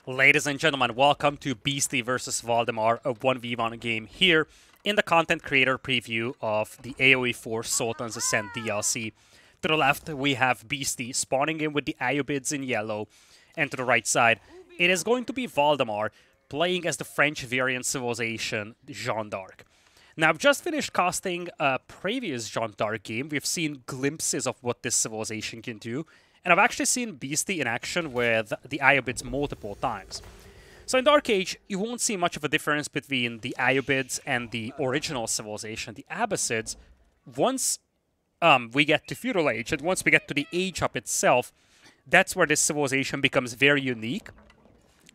Ladies and gentlemen, welcome to Beasty versus Valdemar, a 1v1 game here in the content creator preview of the AoE 4 Sultans Ascend DLC. To the left, we have Beasty spawning in with the Ayyubids in yellow, and to the right side, it is going to be Valdemar playing as the French variant civilization, Jeanne d'Arc. Now, I've just finished casting a previous Jeanne d'Arc game. We've seen glimpses of what this civilization can do, and I've actually seen Beasty in action with the Ayyubids multiple times. So in Dark Age, you won't see much of a difference between the Ayyubids and the original civilization, the Abyssids. Once we get to Feudal Age, and once we get to the Age Up itself, that's where this civilization becomes very unique.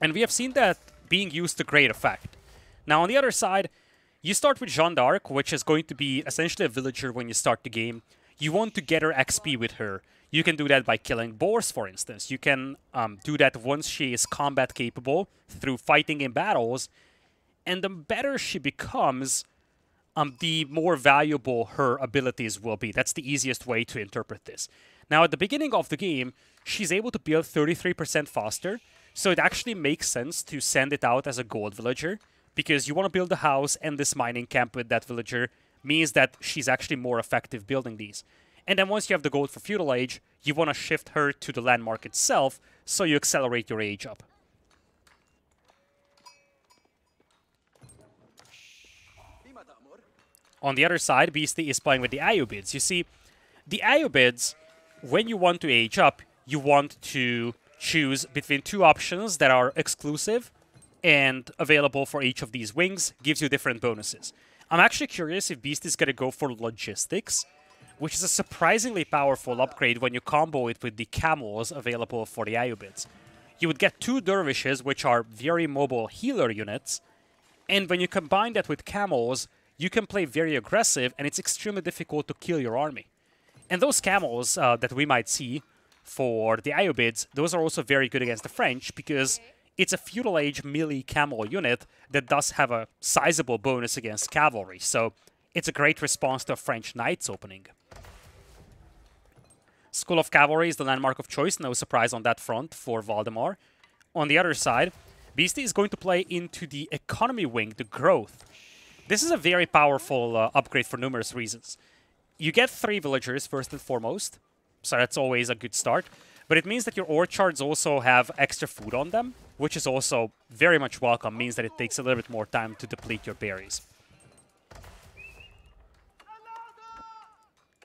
And we have seen that being used to great effect. Now on the other side, you start with Jeanne d'Arc, which is going to be essentially a villager when you start the game. You want to gather XP with her. You can do that by killing boars, for instance. You can do that once she is combat capable through fighting in battles. And the better she becomes, the more valuable her abilities will be. That's the easiest way to interpret this. Now, at the beginning of the game, she's able to build 33% faster. So it actually makes sense to send it out as a gold villager, because you want to build a house and this mining camp with that villager means that she's actually more effective building these. And then once you have the gold for Feudal Age, you want to shift her to the landmark itself, so you accelerate your age up. On the other side, Beasty is playing with the Ayyubids. You see, the Ayyubids, when you want to age up, you want to choose between two options that are exclusive and available for each of these wings, gives you different bonuses. I'm actually curious if Beasty is going to go for logistics, which is a surprisingly powerful upgrade when you combo it with the camels available for the Ayyubids. You would get two dervishes, which are very mobile healer units, and when you combine that with camels, you can play very aggressive, and it's extremely difficult to kill your army. And those camels that we might see for the Ayyubids, those are also very good against the French, because it's a Feudal Age melee camel unit that does have a sizable bonus against cavalry, so it's a great response to a French Knights opening. School of Cavalry is the landmark of choice, no surprise on that front for Valdemar. On the other side, Beasty is going to play into the economy wing, the growth. This is a very powerful upgrade for numerous reasons. You get 3 villagers first and foremost, so that's always a good start. But it means that your orchards also have extra food on them, which is also very much welcome, means that it takes a little bit more time to deplete your berries.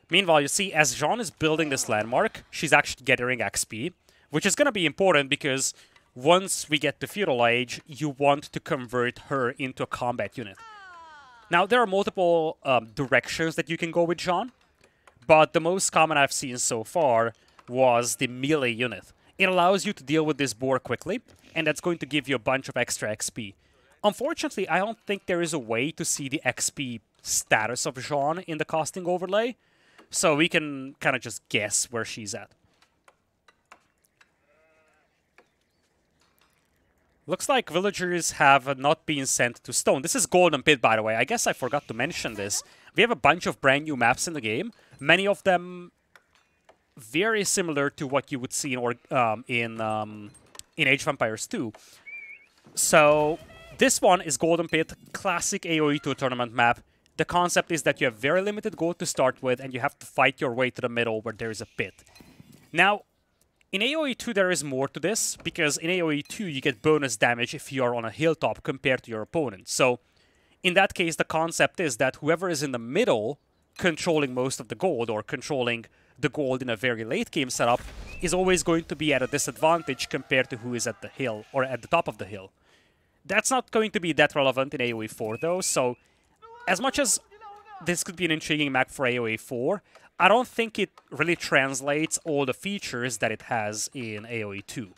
Meanwhile, you see, as Jeanne is building this landmark, she's actually gathering XP, which is going to be important because once we get to Feudal Age, you want to convert her into a combat unit. Now, there are multiple directions that you can go with Jeanne, but the most common I've seen so far was the melee unit. It allows you to deal with this boar quickly, and that's going to give you a bunch of extra XP. Unfortunately, I don't think there is a way to see the XP status of Jeanne in the casting overlay, so we can kind of just guess where she's at. Looks like villagers have not been sent to stone. This is Golden Pit, by the way. I guess I forgot to mention this. We have a bunch of brand new maps in the game. Many of them very similar to what you would see in Age of Empires 2. So this one is Golden Pit, classic AoE 2 tournament map. The concept is that you have very limited gold to start with, and you have to fight your way to the middle where there is a pit. Now, in AoE 2 there is more to this, because in AoE 2 you get bonus damage if you are on a hilltop compared to your opponent. So, in that case, the concept is that whoever is in the middle, controlling most of the gold, or controlling the gold in a very late game setup, is always going to be at a disadvantage compared to who is at the hill, or at the top of the hill. That's not going to be that relevant in AoE 4 though, so as much as this could be an intriguing map for AoE 4, I don't think it really translates all the features that it has in AoE 2.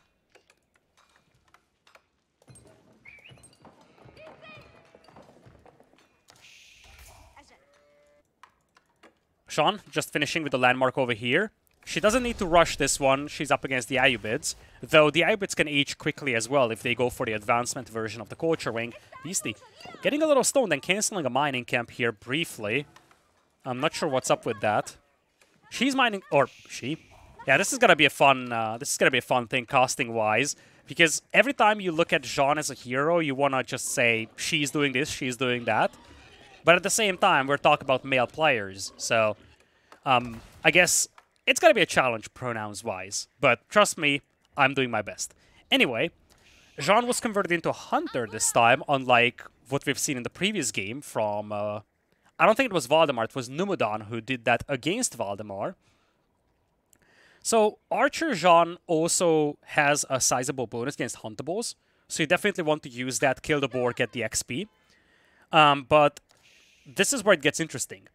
Jeanne, just finishing with the landmark over here. She doesn't need to rush this one, she's up against the Ayyubids, though the Ayyubids can age quickly as well if they go for the advancement version of the culture wing. Beasty getting a little stoned and cancelling a mining camp here briefly. I'm not sure what's up with that. She's mining, or she. Yeah, this is gonna be a fun thing casting wise, Because every time you look at Jeanne as a hero, you want to just say, she's doing this, she's doing that. But at the same time, we're talking about male players, so I guess it's going to be a challenge pronouns-wise. But trust me, I'm doing my best. Anyway, Jeanne was converted into a hunter this time, unlike what we've seen in the previous game from... I don't think it was Valdemar, it was Numudon who did that against Valdemar. So Archer Jeanne also has a sizable bonus against Huntables, so you definitely want to use that, kill the boar, get the XP. But this is where it gets interesting.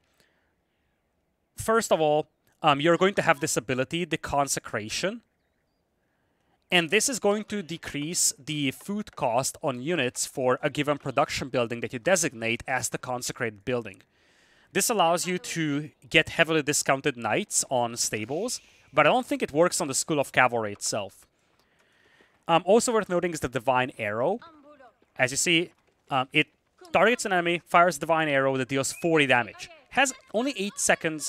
First of all, you're going to have this ability, the Consecration. And this is going to decrease the food cost on units for a given production building that you designate as the consecrated building. This allows you to get heavily discounted knights on stables, but I don't think it works on the School of Cavalry itself. Also worth noting is the Divine Arrow. As you see, it targets an enemy, fires Divine Arrow that deals 40 damage. Has only 8 seconds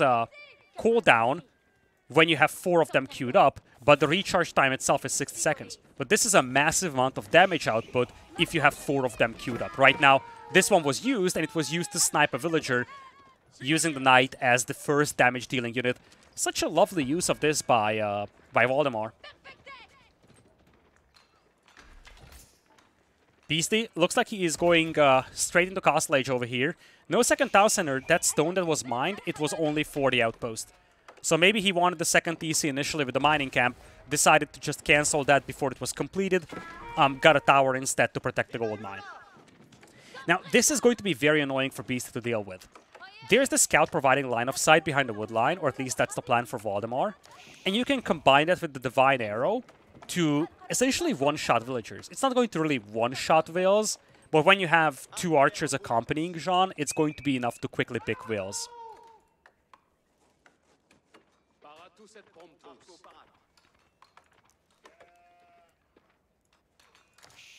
cooldown when you have 4 of them queued up, but the recharge time itself is 60 seconds. But this is a massive amount of damage output if you have 4 of them queued up. Right now, this one was used, and it was used to snipe a villager, using the knight as the first damage-dealing unit. Such a lovely use of this by Valdemar. Beasty looks like he is going straight into Castle Age over here. No second town center. That stone that was mined, it was only for the outpost. So maybe he wanted the second TC initially with the mining camp, decided to just cancel that before it was completed, got a tower instead to protect the gold mine. Now, this is going to be very annoying for Beasty to deal with. There's the scout providing line of sight behind the wood line, or at least that's the plan for Valdemar. And you can combine that with the Divine Arrow to essentially one-shot villagers. It's not going to really one-shot vills, but when you have 2 archers accompanying Jeanne, it's going to be enough to quickly pick vills.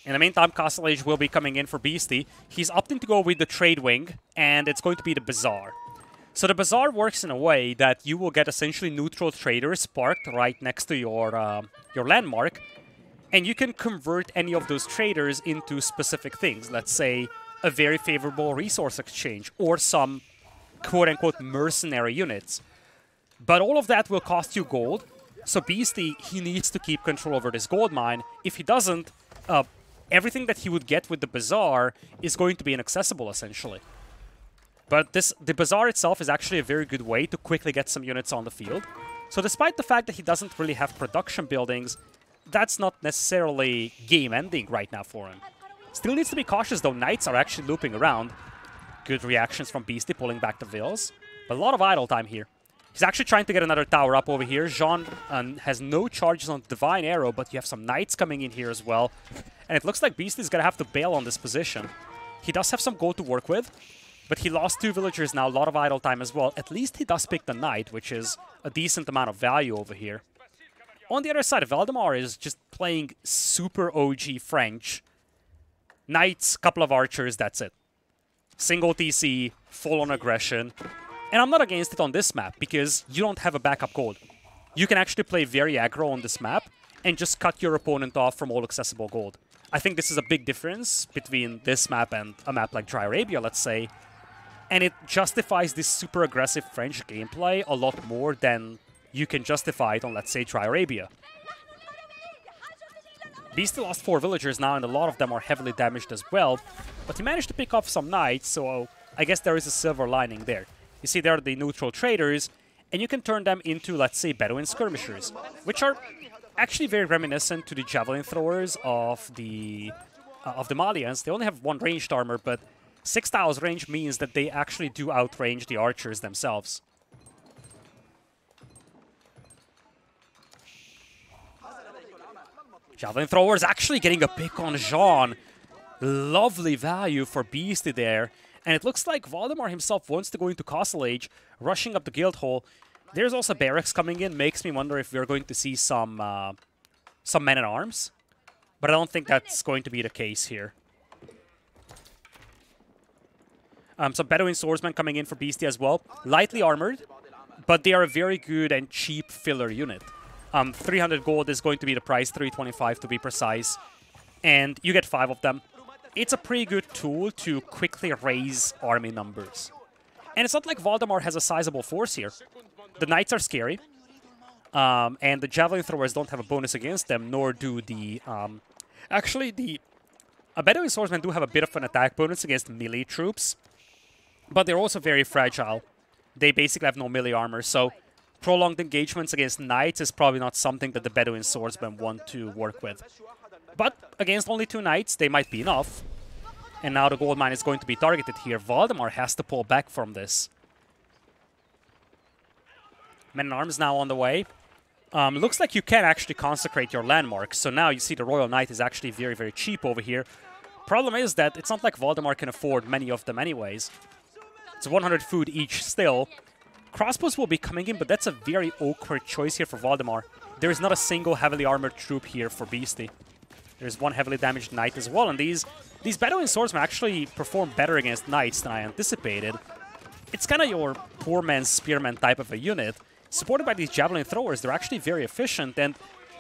In the meantime, Castle Age will be coming in for Beasty. He's opting to go with the Trade Wing, and it's going to be the Bazaar. So the Bazaar works in a way that you will get essentially neutral traders parked right next to your landmark, and you can convert any of those traders into specific things. Let's say a very favorable resource exchange, or some quote-unquote mercenary units. But all of that will cost you gold, so Beasty, he needs to keep control over this gold mine. If he doesn't, everything that he would get with the Bazaar is going to be inaccessible, essentially. But the Bazaar itself is actually a very good way to quickly get some units on the field. So despite the fact that he doesn't really have production buildings, that's not necessarily game-ending right now for him. Still needs to be cautious, though. Knights are actually looping around. Good reactions from Beasty, pulling back the vills. But a lot of idle time here. He's actually trying to get another tower up over here. Jeanne has no charges on the Divine Arrow, but you have some knights coming in here as well. And it looks like Beasty's going to have to bail on this position. He does have some gold to work with, but he lost 2 villagers now, a lot of idle time as well. At least he does pick the knight, which is a decent amount of value over here. On the other side, Valdemar is just playing super OG French. Knights, couple of archers, that's it. Single TC, full-on aggression. And I'm not against it on this map, because you don't have a backup gold. You can actually play very aggro on this map, and just cut your opponent off from all accessible gold. I think this is a big difference between this map and a map like Dry Arabia, let's say. And it justifies this super aggressive French gameplay a lot more than you can justify it on, let's say, Dry Arabia. Beasty lost 4 villagers now, and a lot of them are heavily damaged as well. But he managed to pick off some knights, so I guess there is a silver lining there. You see, there are the neutral traders, and you can turn them into, let's say, Bedouin skirmishers, which are actually very reminiscent to the javelin throwers of the Malians. They only have 1 ranged armor, but 6 tiles range means that they actually do outrange the archers themselves. Javelin throwers actually getting a pick on Jeanne. Lovely value for Beasty there. And it looks like Valdemar himself wants to go into Castle Age, rushing up the guild hall. There's also barracks coming in. Makes me wonder if we're going to see some men-at-arms. But I don't think that's going to be the case here. Some Bedouin swordsmen coming in for Beasty as well. Lightly armored, but they are a very good and cheap filler unit. 300 gold is going to be the price, 325 to be precise. And you get 5 of them. It's a pretty good tool to quickly raise army numbers. And it's not like Valdemar has a sizable force here. The knights are scary. And the javelin throwers don't have a bonus against them, nor do the... actually, the Bedouin swordsmen do have a bit of an attack bonus against melee troops. But they're also very fragile. They basically have no melee armor, so prolonged engagements against knights is probably not something that the Bedouin swordsmen want to work with. But against only 2 knights, they might be enough. And now the gold mine is going to be targeted here. Valdemar has to pull back from this. Men-at-Arms now on the way. Looks like you can actually consecrate your landmarks. So now you see the Royal Knight is actually very, very cheap over here. Problem is that it's not like Valdemar can afford many of them anyways. It's 100 food each still. Crossbows will be coming in, but that's a very awkward choice here for Valdemar. There is not a single heavily armored troop here for Beasty. There's 1 heavily damaged knight as well, and these Bedouin swordsmen actually perform better against knights than I anticipated. It's kind of your poor man's spearman type of a unit. Supported by these javelin throwers, they're actually very efficient, and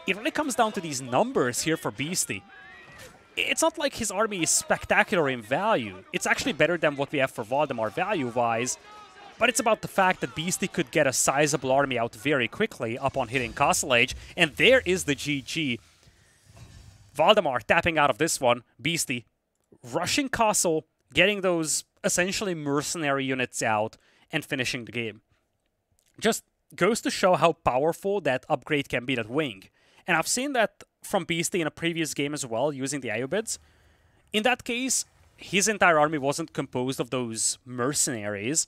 it really comes down to these numbers here for Beasty. It's not like his army is spectacular in value. It's actually better than what we have for Valdemar value-wise, but it's about the fact that Beasty could get a sizable army out very quickly upon hitting Castle Age, and there is the GG. Valdemar tapping out of this one, Beasty rushing Castle, getting those essentially mercenary units out, and finishing the game. Just goes to show how powerful that upgrade can be, that wing. And I've seen that from Beasty in a previous game as well, using the Ayyubids. In that case, his entire army wasn't composed of those mercenaries,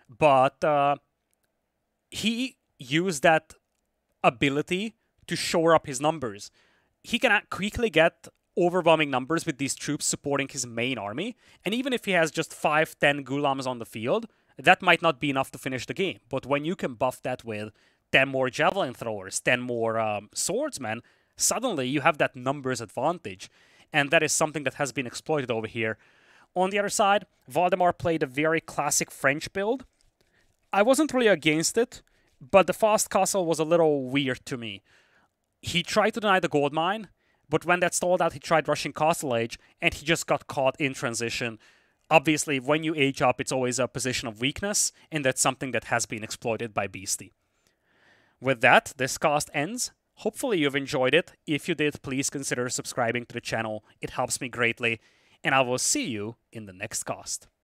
but he used that ability to shore up his numbers. He can quickly get overwhelming numbers with these troops supporting his main army, and even if he has just 5-10 Gulams on the field, that might not be enough to finish the game. But when you can buff that with 10 more javelin throwers, 10 more swordsmen, suddenly you have that numbers advantage. And that is something that has been exploited over here. On the other side, Valdemar played a very classic French build. I wasn't really against it, but the fast castle was a little weird to me. He tried to deny the gold mine, but when that stalled out, he tried rushing Castle Age, and he just got caught in transition. Obviously, when you age up, it's always a position of weakness, and that's something that has been exploited by Beasty. With that, this cast ends. Hopefully you've enjoyed it. If you did, please consider subscribing to the channel. It helps me greatly, and I will see you in the next cast.